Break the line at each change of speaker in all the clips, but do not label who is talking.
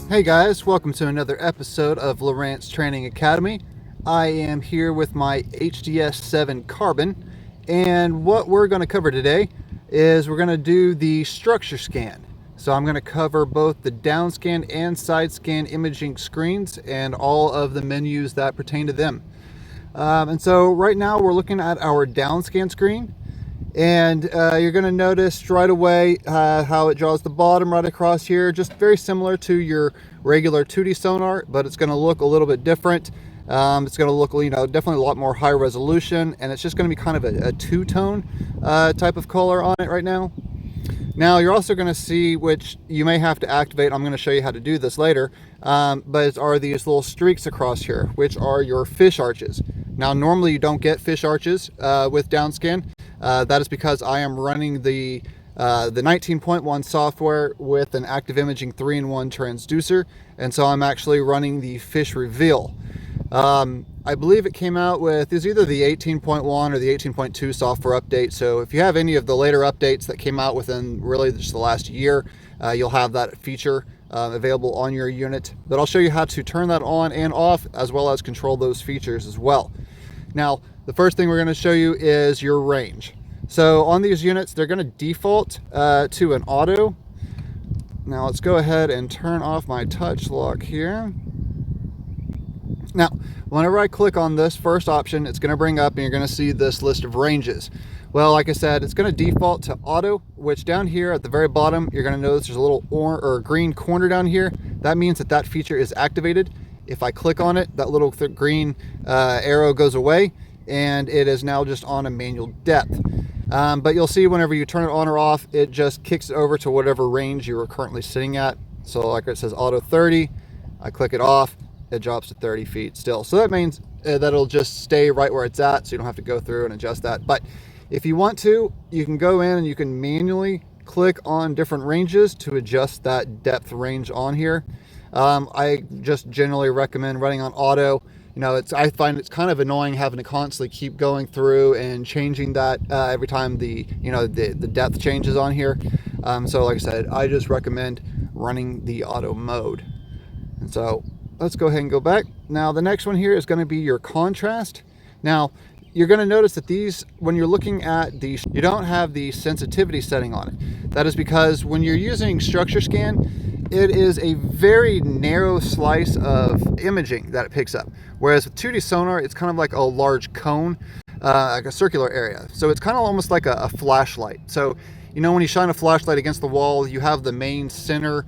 Hey guys, welcome to another episode of Lowrance Training Academy. I am here with my HDS 7 Carbon, and what we're going to cover today is we're going to do the structure scan. So I'm going to cover both the down scan and side scan imaging screens and all of the menus that pertain to them. And so right now we're looking at our down scan screen. And you're going to notice right away how it draws the bottom right across here, just very similar to your regular 2D sonar, but it's going to look a little bit different. It's going to look, definitely a lot more high resolution, and it's just going to be kind of a two-tone type of color on it right now. Now you're also going to see, which you may have to activate, I'm going to show you how to do this later, but are these little streaks across here, which are your fish arches. Now normally you don't get fish arches with downscan. That is because I am running the 19.1 software with an active imaging 3-in-1 transducer, and so I'm actually running the fish reveal. I believe it came out with is either the 18.1 or the 18.2 software update. So if you have any of the later updates that came out within really just the last year, you'll have that feature available on your unit. But I'll show you how to turn that on and off, as well as control those features as well. Now, the first thing we're going to show you is your range. So on these units, they're going to default to an auto. Now let's go ahead and turn off my touch lock here. Now, whenever I click on this first option, it's going to bring up and you're going to see this list of ranges. Well, like I said, it's going to default to auto, which down here at the very bottom, you're going to notice there's a little orange or green corner down here. That means that that feature is activated. If I click on it, that little green arrow goes away, and it is now just on a manual depth. But you'll see whenever you turn it on or off, it just kicks it over to whatever range you are currently sitting at. So like it says auto 30, I click it off, it drops to 30 feet still. So that means that it'll just stay right where it's at, so you don't have to go through and adjust that. But if you want to, you can go in and you can manually click on different ranges to adjust that depth range on here. I just generally recommend running on auto. I find it's kind of annoying having to constantly keep going through and changing that every time the depth changes on here. So like I said, I just recommend running the auto mode. And so let's go ahead and go back. Now the next one here is going to be your contrast. Now you're going to notice that these, when you're looking at these, you don't have the sensitivity setting on it. That is because when you're using structure scan, it is a very narrow slice of imaging that it picks up. Whereas with 2D sonar, it's kind of like a large cone, like a circular area. So it's kind of almost like a flashlight. So, when you shine a flashlight against the wall, you have the main center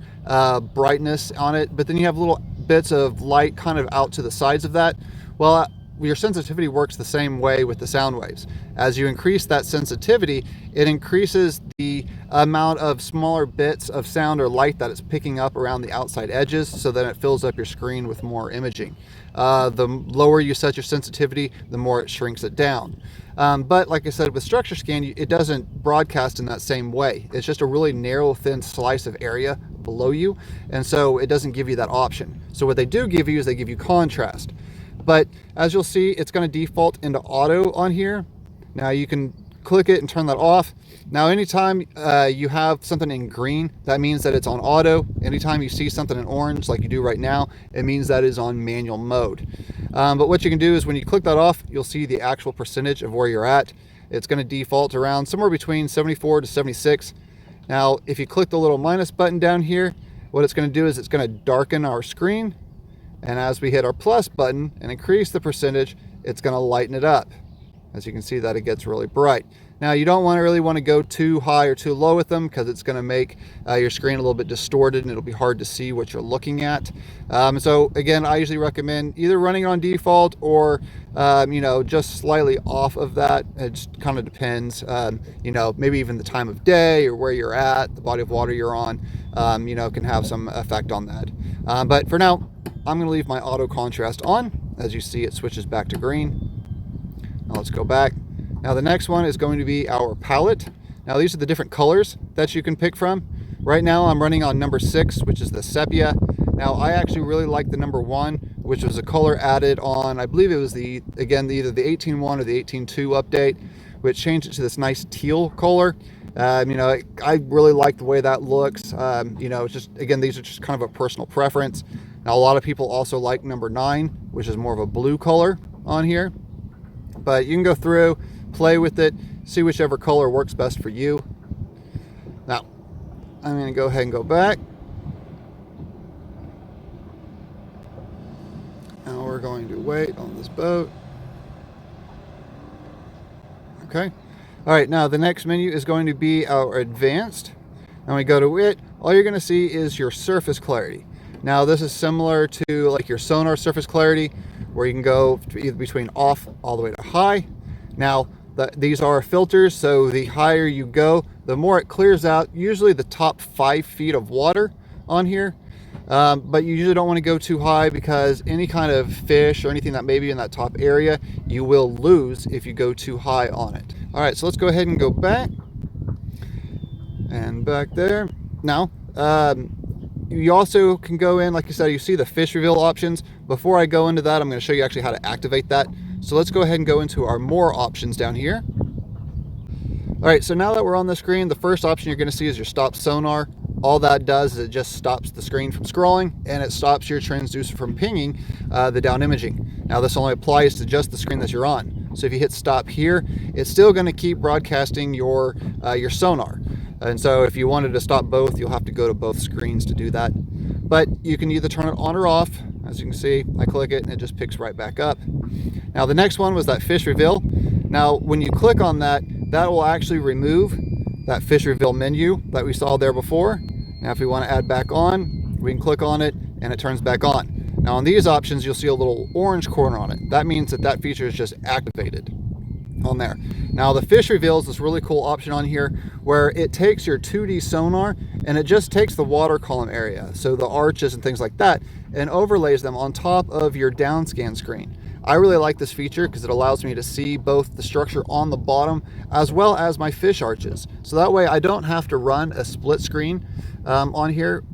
brightness on it, but then you have little bits of light kind of out to the sides of that. Well, your sensitivity works the same way with the sound waves. As you increase that sensitivity, it increases the amount of smaller bits of sound or light that it's picking up around the outside edges, so that it fills up your screen with more imaging. The lower you set your sensitivity, the more it shrinks it down. But like I said, with structure scan, it doesn't broadcast in that same way. It's just a really narrow, thin slice of area below you, and so it doesn't give you that option. So what they do give you is they give you contrast. But as you'll see, it's going to default into auto on here. Now you can click it and turn that off. Now anytime you have something in green, that means that it's on auto. Anytime you see something in orange like you do right now, it means that is on manual mode. But what you can do is when you click that off, you'll see the actual percentage of where you're at. It's going to default around somewhere between 74 to 76. Now if you click the little minus button down here, what it's going to do is it's going to darken our screen. And as we hit our plus button and increase the percentage, it's going to lighten it up. As you can see that it gets really bright. Now you don't really want to go too high or too low with them, because it's going to make your screen a little bit distorted and it'll be hard to see what you're looking at. So again, I usually recommend either running on default or just slightly off of that. It just kind of depends, maybe even the time of day or where you're at, the body of water you're on, can have some effect on that. But for now, I'm going to leave my auto contrast on. As you see, it switches back to green. Now let's go back. Now the next one is going to be our palette. Now these are the different colors that you can pick from. Right now I'm running on number 6, which is the sepia. Now I actually really like the number 1, which was a color added on, I believe it was either the 18.1 or the 18.2 update, which changed it to this nice teal color. You know, I really like the way that looks. You know, it's just, again, these are just kind of a personal preference. Now, a lot of people also like number 9, which is more of a blue color on here. But you can go through, play with it, see whichever color works best for you. Now, I'm going to go ahead and go back. Now we're going to wait on this boat. Okay. All right, now the next menu is going to be our advanced. When we go to it, all you're going to see is your surface clarity. Now this is similar to like your Sonar surface clarity, where you can go either between off all the way to high. Now these are filters, so the higher you go, the more it clears out usually the top 5 feet of water on here. But you usually don't want to go too high, because any kind of fish or anything that may be in that top area, you will lose if you go too high on it. All right, so let's go ahead and go back. And back there. Now, you also can go in, like I said, you see the fish reveal options. Before I go into that, I'm going to show you actually how to activate that. So let's go ahead and go into our more options down here. All right, so now that we're on the screen, the first option you're going to see is your stop sonar. All that does is it just stops the screen from scrolling, and it stops your transducer from pinging the down imaging. Now this only applies to just the screen that you're on. So if you hit stop here, it's still going to keep broadcasting your sonar. And so if you wanted to stop both, you'll have to go to both screens to do that. But you can either turn it on or off. As you can see, I click it and it just picks right back up. Now the next one was that fish reveal. Now when you click on that, that will actually remove that fish reveal menu that we saw there before. Now if we want to add back on, we can click on it and it turns back on. Now on these options, you'll see a little orange corner on it. That means that that feature is just activated on there. Now the fish reveal is this really cool option on here where it takes your 2D sonar and it just takes the water column area, so the arches and things like that, and overlays them on top of your down scan screen. I really like this feature because it allows me to see both the structure on the bottom as well as my fish arches. So that way I don't have to run a split screen on here,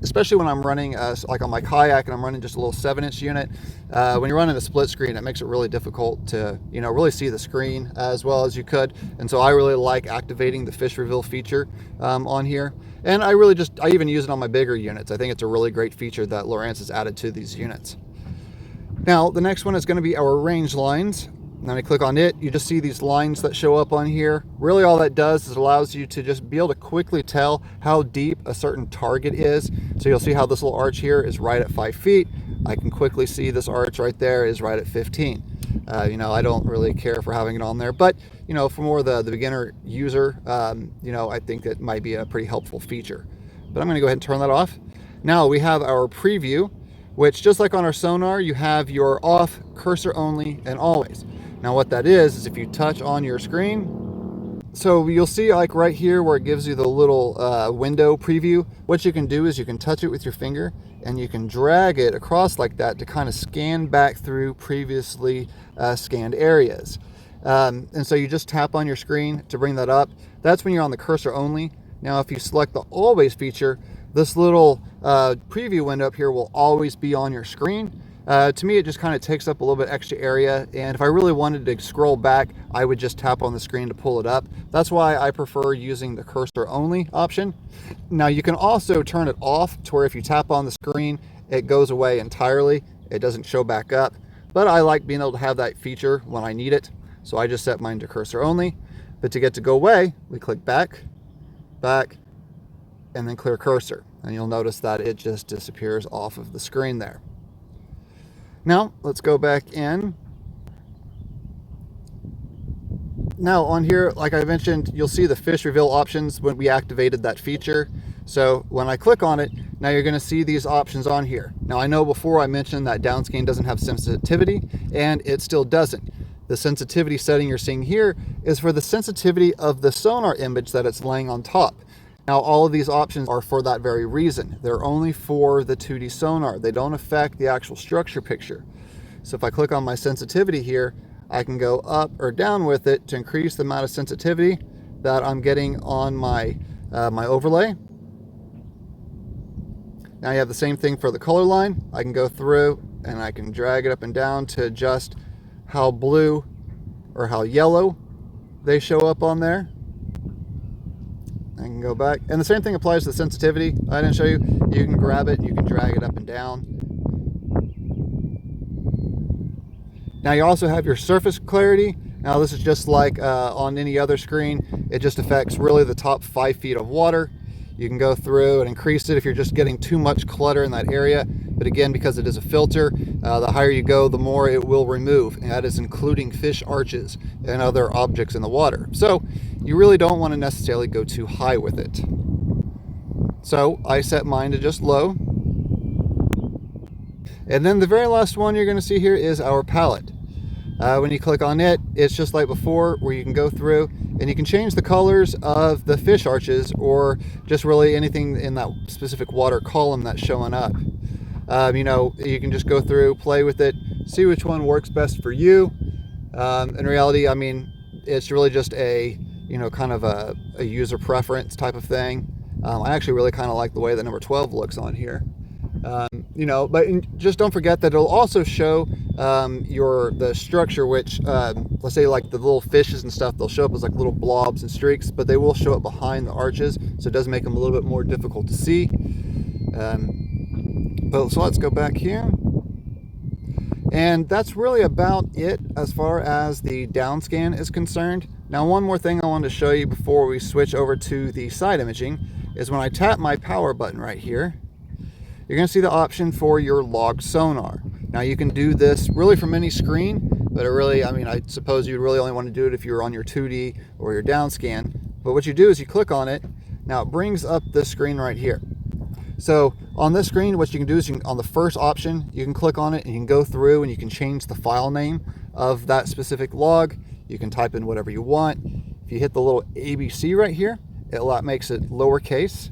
especially when I'm running like on my kayak and I'm running just a little 7-inch unit. When you're running a split screen, it makes it really difficult to, you know, really see the screen as well as you could. And so I really like activating the fish reveal feature on here. And I even use it on my bigger units. I think it's a really great feature that Lowrance has added to these units. Now, the next one is going to be our range lines. When I click on it, you just see these lines that show up on here. Really all that does is it allows you to just be able to quickly tell how deep a certain target is. So you'll see how this little arch here is right at 5 feet. I can quickly see this arch right there is right at 15. You know, I don't really care for having it on there, but you know, for more the beginner user, you know, I think it might be a pretty helpful feature. But I'm going to go ahead and turn that off. Now we have our preview, which just like on our sonar, you have your off, cursor only, and always. Now what that is if you touch on your screen, so you'll see like right here where it gives you the little window preview, what you can do is you can touch it with your finger and you can drag it across like that to kind of scan back through previously scanned areas. And so you just tap on your screen to bring that up. That's when you're on the cursor only. Now if you select the always feature, this little preview window up here will always be on your screen. To me, it just kind of takes up a little bit extra area, and if I really wanted to scroll back, I would just tap on the screen to pull it up. That's why I prefer using the cursor only option. Now you can also turn it off to where if you tap on the screen, it goes away entirely. It doesn't show back up, but I like being able to have that feature when I need it, so I just set mine to cursor only. But to get to go away, we click back, and then clear cursor, and you'll notice that it just disappears off of the screen there. Now let's go back in. Now on here, like I mentioned, you'll see the fish reveal options when we activated that feature. So when I click on it, now you're going to see these options on here. Now I know before I mentioned that downscan doesn't have sensitivity, and it still doesn't. The sensitivity setting you're seeing here is for the sensitivity of the sonar image that it's laying on top. Now all of these options are for that very reason. They're only for the 2D sonar. They don't affect the actual structure picture. So if I click on my sensitivity here, I can go up or down with it to increase the amount of sensitivity that I'm getting on my my overlay. Now you have the same thing for the color line. I can go through and I can drag it up and down to adjust how blue or how yellow they show up on there. I can go back. And the same thing applies to the sensitivity. I didn't show you. You can grab it, you can drag it up and down. Now you also have your surface clarity. Now this is just like on any other screen. It just affects really the top 5 feet of water. You can go through and increase it if you're just getting too much clutter in that area. But again, because it is a filter, the higher you go, the more it will remove. And that is including fish arches and other objects in the water. So you really don't want to necessarily go too high with it. So I set mine to just low. And then the very last one you're going to see here is our palette. When you click on it, it's just like before, where you can go through and you can change the colors of the fish arches, or just really anything in that specific water column that's showing up. You know, you can just go through, play with it, see which one works best for you. In reality, I mean, it's really just a, you know, kind of a user preference type of thing. I actually really kind of like the way that number 12 looks on here. You know, but just don't forget that it'll also show the structure, which let's say like the little fishes and stuff, they'll show up as like little blobs and streaks, but they will show up behind the arches, so it does make them a little bit more difficult to see. But so let's go back here, and that's really about it as far as the down scan is concerned. Now, one more thing I wanted to show you before we switch over to the side imaging is when I tap my power button right here, you're going to see the option for your log sonar. Now you can do this really from any screen, but it really, I mean, I suppose you'd really only want to do it if you're on your 2D or your down scan. But what you do is you click on it. Now it brings up this screen right here. So on this screen, what you can do is on the first option, you can click on it and you can go through and you can change the file name of that specific log. You can type in whatever you want. If you hit the little ABC right here, it makes it lowercase.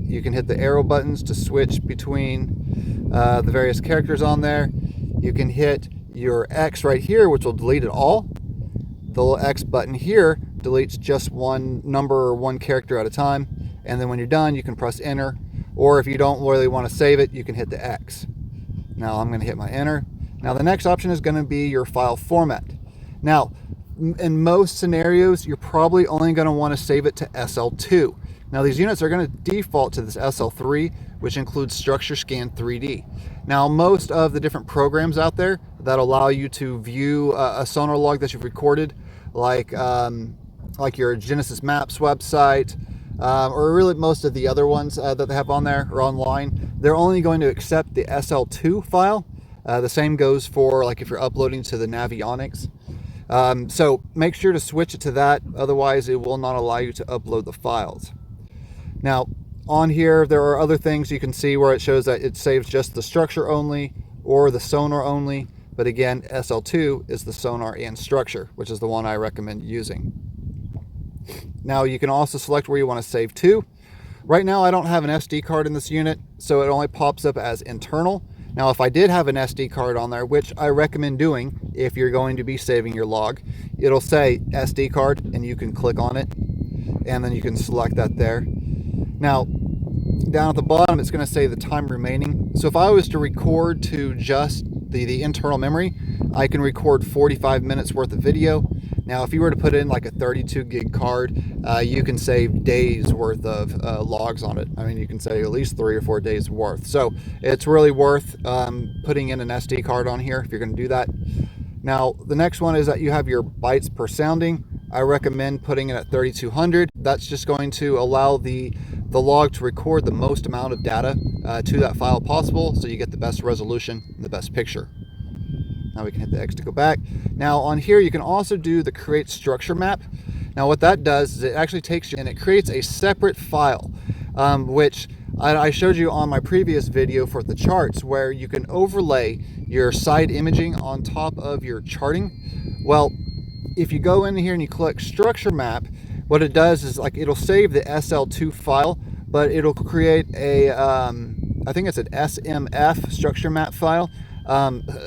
You can hit the arrow buttons to switch between the various characters on there. You can hit your X right here, which will delete it all. The little X button here deletes just one number or one character at a time. And then when you're done, you can press enter. Or if you don't really want to save it, you can hit the X. Now I'm going to hit my enter. Now the next option is going to be your file format. Now, in most scenarios, you're probably only going to want to save it to SL2. Now these units are going to default to this SL3, which includes Structure Scan 3D. Now most of the different programs out there that allow you to view a sonar log that you've recorded, like your Genesis Maps website, or really most of the other ones that they have on there or online, they're only going to accept the SL2 file. The same goes for like if you're uploading to the Navionics. So make sure to switch it to that, otherwise it will not allow you to upload the files. Now on here there are other things you can see where it shows that it saves just the structure only or the sonar only, but again SL2 is the sonar and structure, which is the one I recommend using. Now you can also select where you want to save to. Right now I don't have an SD card in this unit, so it only pops up as internal. Now if I did have an SD card on there, which I recommend doing if you're going to be saving your log, it'll say SD card and you can click on it and then you can select that there. Now down at the bottom it's going to say the time remaining. So if I was to record to just the internal memory, I can record 45 minutes worth of video. Now if you were to put in like a 32 gig card, you can save days worth of logs on it. I mean, you can save at least 3 or 4 days worth. So it's really worth putting in an SD card on here if you're going to do that. Now the next one is that you have your bytes per sounding. I recommend putting it at 3200. That's just going to allow the log to record the most amount of data to that file possible, so you get the best resolution and the best picture. Now we can hit the X to go back. Now on here you can also do the create structure map. Now what that does is it actually takes you and it creates a separate file, which I showed you on my previous video for the charts, where you can overlay your side imaging on top of your charting. Well, if you go in here and you click structure map, what it does is like it'll save the SL2 file, but it'll create a I think it's an SMF structure map file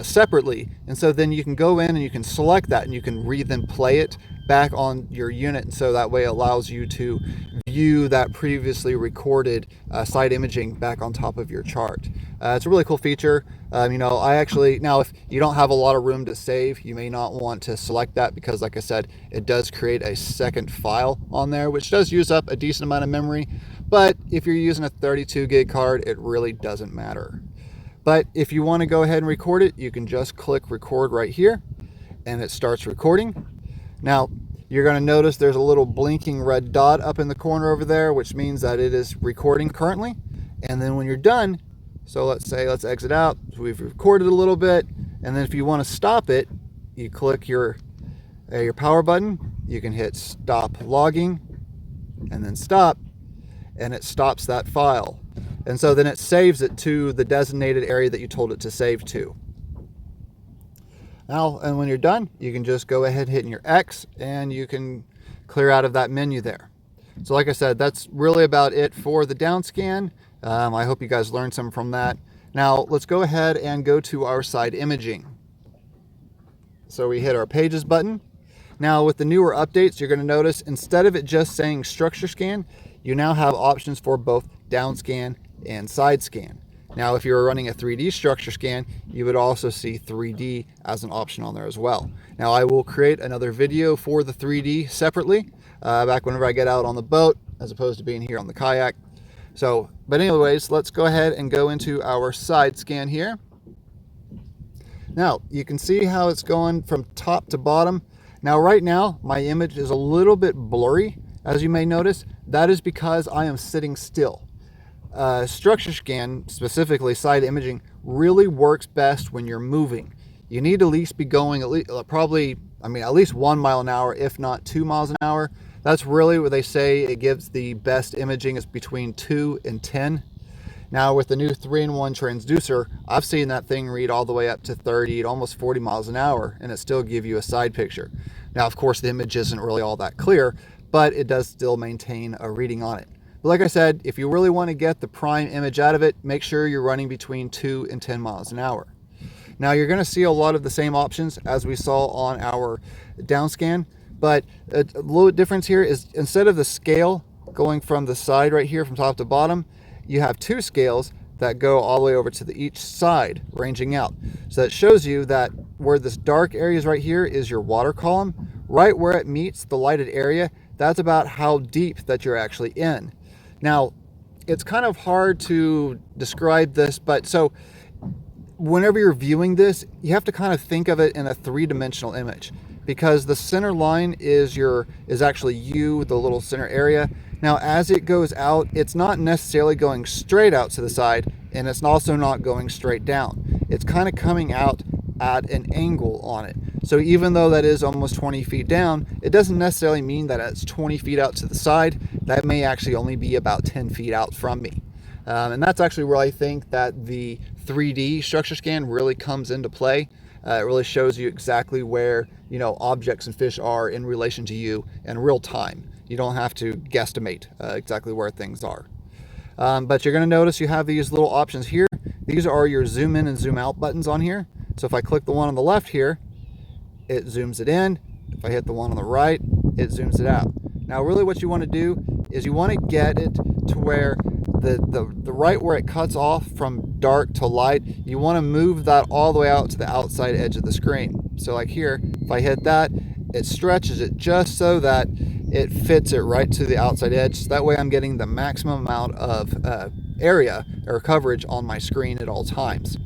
separately. And so then you can go in and you can select that and you can then play it back on your unit, and so that way it allows you to view that previously recorded side imaging back on top of your chart. It's a really cool feature. I actually, now if you don't have a lot of room to save, you may not want to select that, because like I said, it does create a second file on there, which does use up a decent amount of memory. But if you're using a 32 gig card, it really doesn't matter. But if you want to go ahead and record it, you can just click record right here, and it starts recording. Now, you're going to notice there's a little blinking red dot up in the corner over there, which means that it is recording currently. And then when you're done, so let's exit out. So we've recorded a little bit, and then if you want to stop it, you click your power button. You can hit stop logging and then stop, and it stops that file. And so then it saves it to the designated area that you told it to save to. Now, and when you're done, you can just go ahead hitting your X, and you can clear out of that menu there. So like I said, that's really about it for the down scan. I hope you guys learned some from that. Now let's go ahead and go to our side imaging. So we hit our pages button. Now with the newer updates, you're going to notice instead of it just saying structure scan, you now have options for both down scan and side scan. Now, if you were running a 3D structure scan, you would also see 3D as an option on there as well. Now, I will create another video for the 3D separately, back whenever I get out on the boat, as opposed to being here on the kayak. So, but anyways, let's go ahead and go into our side scan here. Now, you can see how it's going from top to bottom. Now, right now, my image is a little bit blurry, as you may notice. That is because I am sitting still. Structure scan, specifically side imaging, really works best when you're moving. You need to at least be going at least, at least 1 mile an hour, if not 2 miles an hour. That's really where they say it gives the best imaging, is between 2 and 10. Now with the new 3-in-1 transducer, I've seen that thing read all the way up to 30 to almost 40 miles an hour, and it still give you a side picture. Now, of course, the image isn't really all that clear, but it does still maintain a reading on it. But like I said, if you really want to get the prime image out of it, make sure you're running between 2 and 10 miles an hour. Now you're going to see a lot of the same options as we saw on our down scan, but a little difference here is instead of the scale going from the side right here from top to bottom, you have 2 scales that go all the way over to each side, ranging out. So that shows you that where this dark area is right here is your water column. Right where it meets the lighted area, that's about how deep that you're actually in. Now, it's kind of hard to describe this, but so whenever you're viewing this, you have to kind of think of it in a 3-dimensional image, because the center line is actually you, the little center area. Now, as it goes out, it's not necessarily going straight out to the side, and it's also not going straight down. It's kind of coming out at an angle on it. So even though that is almost 20 feet down, it doesn't necessarily mean that it's 20 feet out to the side. That may actually only be about 10 feet out from me. And that's actually where I think that the 3D structure scan really comes into play. It really shows you exactly where, objects and fish are in relation to you in real time. You don't have to guesstimate exactly where things are. But you're going to notice you have these little options here. These are your zoom in and zoom out buttons on here. So if I click the one on the left here, it zooms it in. If I hit the one on the right, it zooms it out. Now really what you want to do is you want to get it to where the right where it cuts off from dark to light, you want to move that all the way out to the outside edge of the screen. So like here, if I hit that, it stretches it just so that it fits it right to the outside edge. So that way I'm getting the maximum amount of area or coverage on my screen at all times.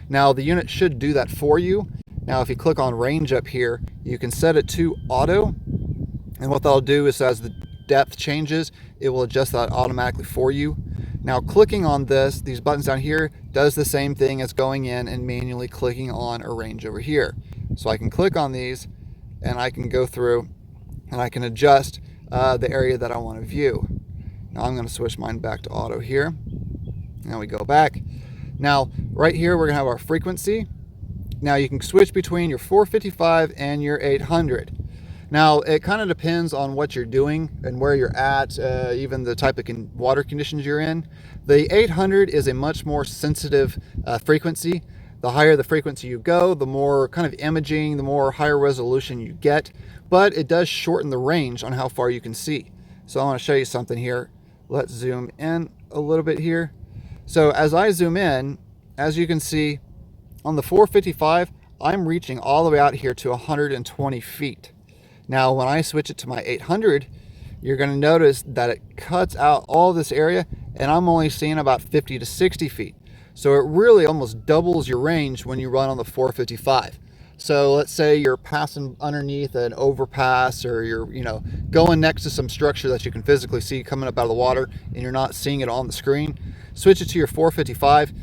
Now the unit should do that for you. Now if you click on range up here, you can set it to auto, and what that'll do is as the depth changes, it will adjust that automatically for you. Now clicking on these buttons down here does the same thing as going in and manually clicking on a range over here. So I can click on these and I can go through and I can adjust the area that I want to view. Now I'm going to switch mine back to auto here. Now we go back. Now right here we're going to have our frequency. Now you can switch between your 455 and your 800. Now it kind of depends on what you're doing and where you're at, even the type of water conditions you're in. The 800 is a much more sensitive frequency. The higher the frequency you go, the more kind of imaging, the more higher resolution you get. but it does shorten the range on how far you can see. So I want to show you something here. Let's zoom in a little bit here. So as I zoom in, as you can see on the 455, I'm reaching all the way out here to 120 feet. Now, when I switch it to my 800, you're going to notice that it cuts out all this area, and I'm only seeing about 50 to 60 feet. So it really almost doubles your range when you run on the 455. So let's say you're passing underneath an overpass, or you're going next to some structure that you can physically see coming up out of the water and you're not seeing it on the screen. Switch it to your 455.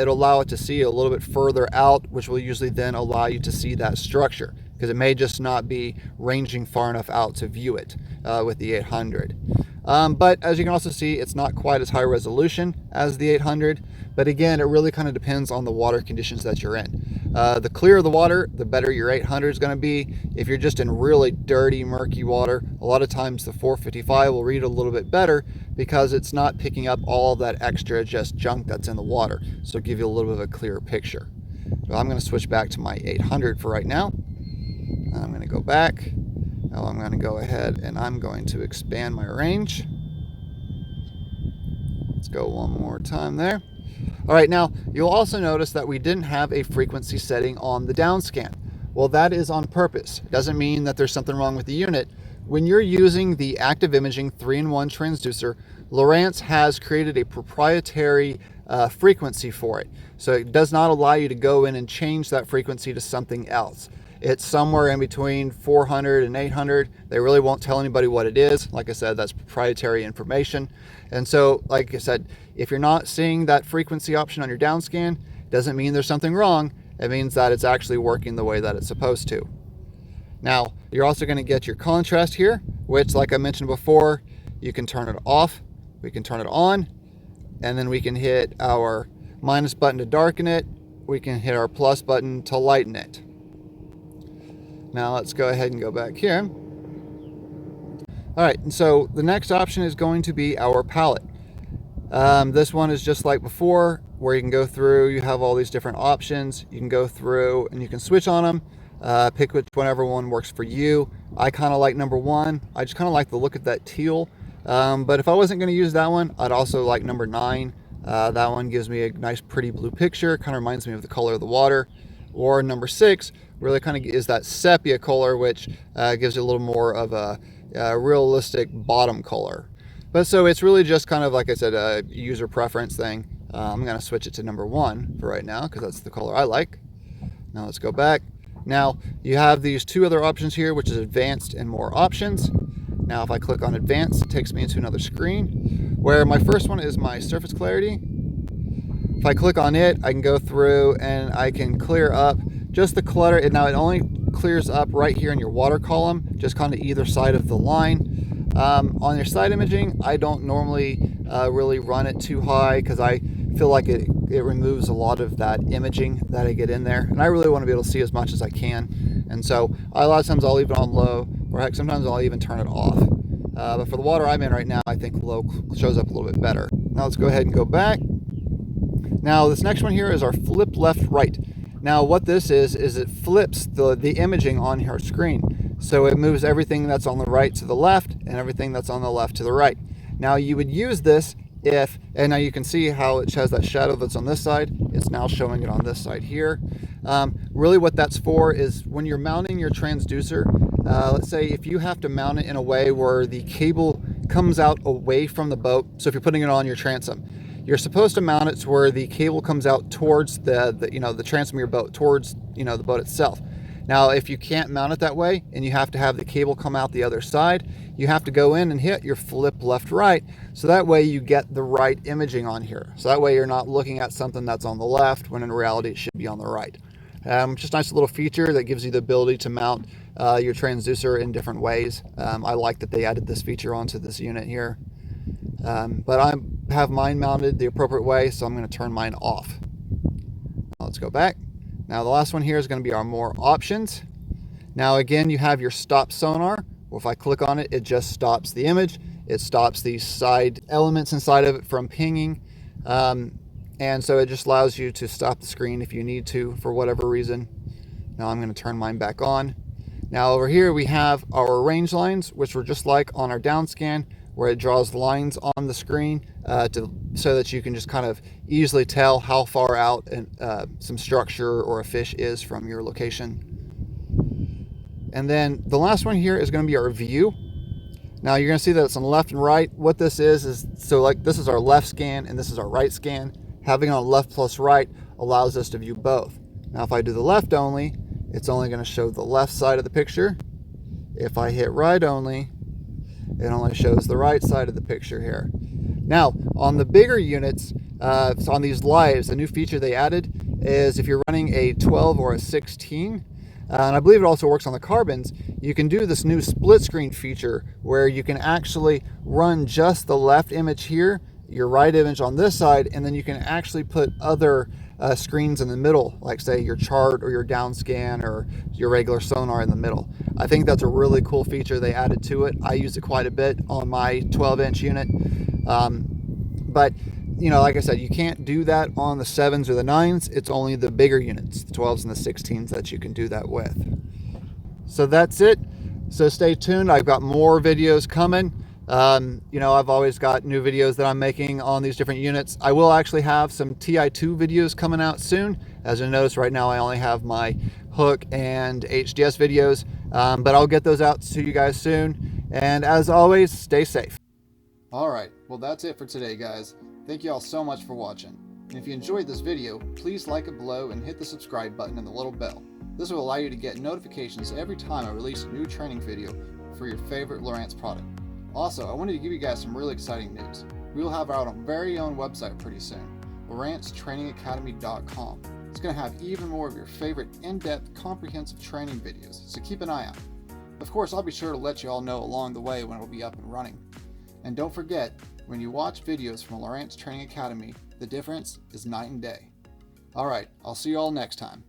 It'll allow it to see a little bit further out, which will usually then allow you to see that structure, because it may just not be ranging far enough out to view it with the 800. But as you can also see, it's not quite as high resolution as the 800. But again, it really kind of depends on the water conditions that you're in. The clearer the water, the better your 800 is going to be. If you're just in really dirty, murky water, a lot of times the 455 will read a little bit better because it's not picking up all of that extra just junk that's in the water. So it'll give you a little bit of a clearer picture. So I'm going to switch back to my 800 for right now. I'm going to go back. Now I'm going to go ahead and I'm going to expand my range. Let's go one more time there. All right, now you'll also notice that we didn't have a frequency setting on the down scan. Well, that is on purpose. It doesn't mean that there's something wrong with the unit. When you're using the active imaging 3-in-1 transducer, Lowrance has created a proprietary frequency for it. So it does not allow you to go in and change that frequency to something else. It's somewhere in between 400 and 800. They really won't tell anybody what it is. Like I said, that's proprietary information. And so, like I said, if you're not seeing that frequency option on your down scan, doesn't mean there's something wrong. It means that it's actually working the way that it's supposed to. Now, you're also going to get your contrast here, which, like I mentioned before, you can turn it off, we can turn it on, and then we can hit our minus button to darken it. We can hit our plus button to lighten it. Now let's go ahead and go back here. All right, and so the next option is going to be our palette. This one is just like before, where you can go through, you have all these different options. You can go through and you can switch on them, pick whichever one works for you. I kind of like number 1. I just kind of like the look of that teal. But if I wasn't going to use that one, I'd also like number 9. That one gives me a nice pretty blue picture, kind of reminds me of the color of the water. Or number 6 really kind of is that sepia color, which gives you a little more of a realistic bottom color. But so it's really just kind of, like I said, a user preference thing. I'm going to switch it to number 1 for right now because that's the color I like. Now let's go back. Now you have these 2 other options here, which is advanced and more options. Now if I click on advanced, it takes me into another screen where my first one is my surface clarity. If I click on it, I can go through and I can clear up just the clutter. And now it only clears up right here in your water column, just kind of either side of the line. On your side imaging, I don't normally really run it too high because I feel like it removes a lot of that imaging that I get in there. And I really want to be able to see as much as I can. And so a lot of times I'll leave it on low, or heck, sometimes I'll even turn it off. But for the water I'm in right now, I think low shows up a little bit better. Now let's go ahead and go back. Now this next one here is our flip left right. Now what this is it flips the imaging on your screen. So it moves everything that's on the right to the left and everything that's on the left to the right. Now you would use this and now you can see how it has that shadow that's on this side. It's now showing it on this side here. Really what that's for is when you're mounting your transducer, let's say if you have to mount it in a way where the cable comes out away from the boat. So if you're putting it on your transom, you're supposed to mount it to where the cable comes out towards the transom of your boat, towards the boat itself. Now, if you can't mount it that way and you have to have the cable come out the other side, you have to go in and hit your flip left right. So that way you get the right imaging on here. So that way you're not looking at something that's on the left when in reality it should be on the right. Just a nice little feature that gives you the ability to mount your transducer in different ways. I like that they added this feature onto this unit here. But I have mine mounted the appropriate way, so I'm going to turn mine off. Now let's go back. Now the last one here is going to be our more options. Now again, you have your stop sonar. Well, if I click on it, it just stops the image. It stops these side elements inside of it from pinging. And so it just allows you to stop the screen if you need to for whatever reason. Now I'm going to turn mine back on. Now over here we have our range lines, which were just like on our down scan, where it draws lines on the screen so that you can just kind of easily tell how far out some structure or a fish is from your location. And then the last one here is going to be our view. Now you're going to see that it's on left and right. What this is so like this is our left scan and this is our right scan. Having on left plus right allows us to view both. Now if I do the left only, it's only going to show the left side of the picture. If I hit right only, it only shows the right side of the picture here. Now, on the bigger units, so on these lives, a new feature they added is if you're running a 12 or a 16, and I believe it also works on the carbons, you can do this new split screen feature where you can actually run just the left image here, your right image on this side, and then you can actually put other screens in the middle, like say your chart or your down scan or your regular sonar in the middle. I think that's a really cool feature they added to it. I use it quite a bit on my 12-inch unit. But you know, like I said, you can't do that on the 7s or the 9s. It's only the bigger units, the 12s and the 16s, that you can do that with. So that's it. So stay tuned. I've got more videos coming. You know, I've always got new videos that I'm making on these different units. I will actually have some TI2 videos coming out soon. As you notice, right now I only have my hook and HDS videos, but I'll get those out to you guys soon. And as always, stay safe. All right, well that's it for today, guys. Thank you all so much for watching. And if you enjoyed this video, please like it below and hit the subscribe button and the little bell. This will allow you to get notifications every time I release a new training video for your favorite Lowrance product. Also, I wanted to give you guys some really exciting news. We will have our very own website pretty soon, LowranceTrainingAcademy.com. It's going to have even more of your favorite in-depth, comprehensive training videos, so keep an eye out. Of course, I'll be sure to let you all know along the way when it will be up and running. And don't forget, when you watch videos from Lowrance Training Academy, the difference is night and day. Alright, I'll see you all next time.